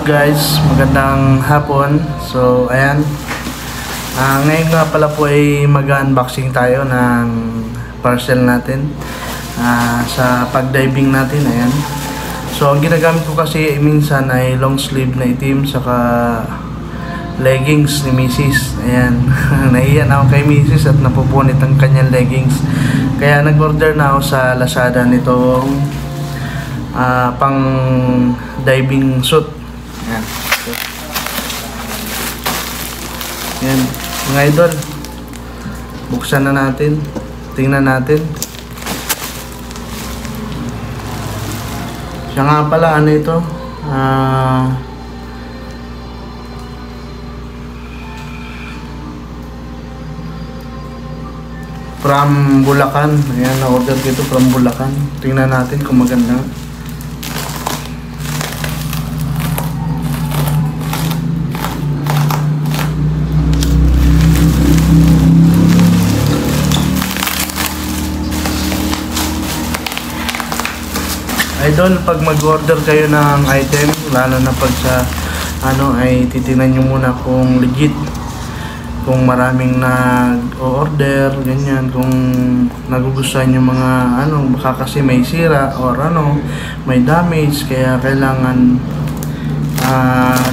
Guys, magandang hapon. So, ayan. Ngayon nga pala po ay mag-unboxing tayo ng parcel natin sa pag-diving natin. Ayan. So, ang ginagamit ko kasi minsan ay long sleeve na itim saka leggings ni Mrs. Ayan. Nahiyan ako kay Mrs. at napupunit ang kanyang leggings. Kaya nag-order na ako sa Lazada nitong pang diving suit. Ayan. Ayan. Mga idol, buksan na natin. Tingnan natin. Siya nga pala, ano ito? From Bulacan. Ayan, na-order ko ito from Bulacan. Tingnan natin kung maganda. Idol, pag mag-order kayo ng item, lalo na pag sa ay titingnan nyo muna kung legit, kung maraming nag-order, ganyan, kung nagugustuhan yung mga baka kasi may sira or may damage, kaya kailangan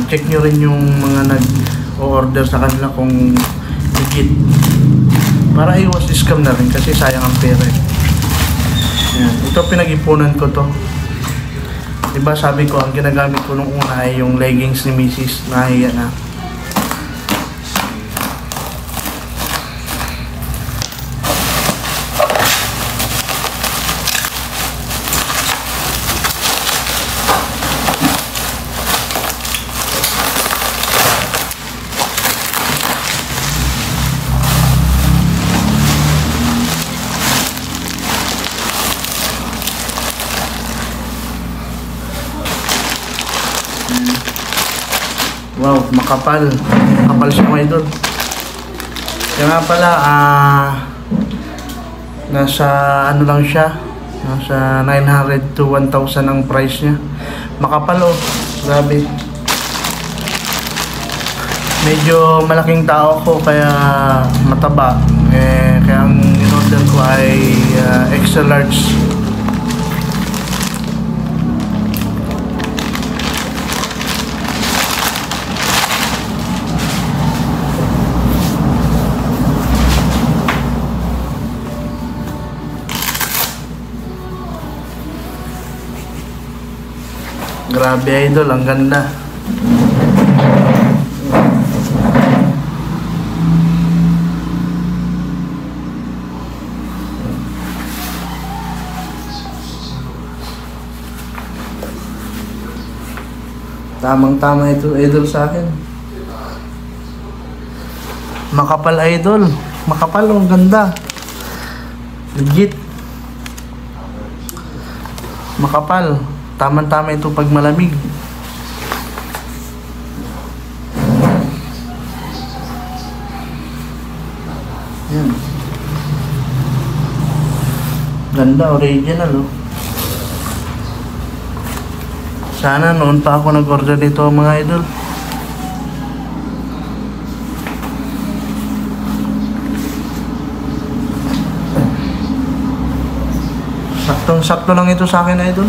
check nyo rin yung mga nag-order sa kanila kung legit, para iwas scam na rin kasi sayang ang pera. Yan. Ito pinag-ipunan ko to. Diba sabi ko, ang ginagamit ko nung una ay yung leggings ni Mrs. Nahiya na. Wow, makapal. Makapal siya mga idol. Kaya nga pala, nasa lang siya. Nasa 900 to 1,000 ang price niya. Makapal oh. Grabe. Medyo malaking tao ko kaya mataba. Kaya ang in-order ko ay extra large. Grabe idol, ang ganda. Tamang-tama ito idol sa akin. Makapal idol. Makapal, ang ganda. Legit. Makapal. Tama-tama ito pag malamig. Yan. Ganda, original oh. Sana noon pa ako nag-order dito mga idol. Saktong-sakto lang ito sa akin idol.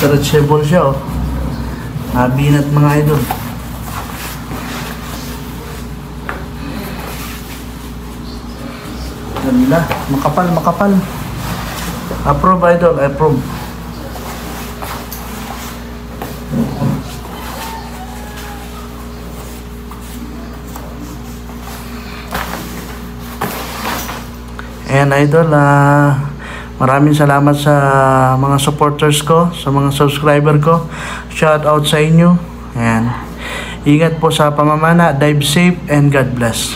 Stretchable siya oh. Binat mga idol. Ganda. Makapal, makapal. Approve idol, approve. Ayan idol, maraming salamat sa mga supporters ko, sa mga subscriber ko. Shout out sa inyo. Ayan. Ingat po sa pamamana, dive safe and God bless.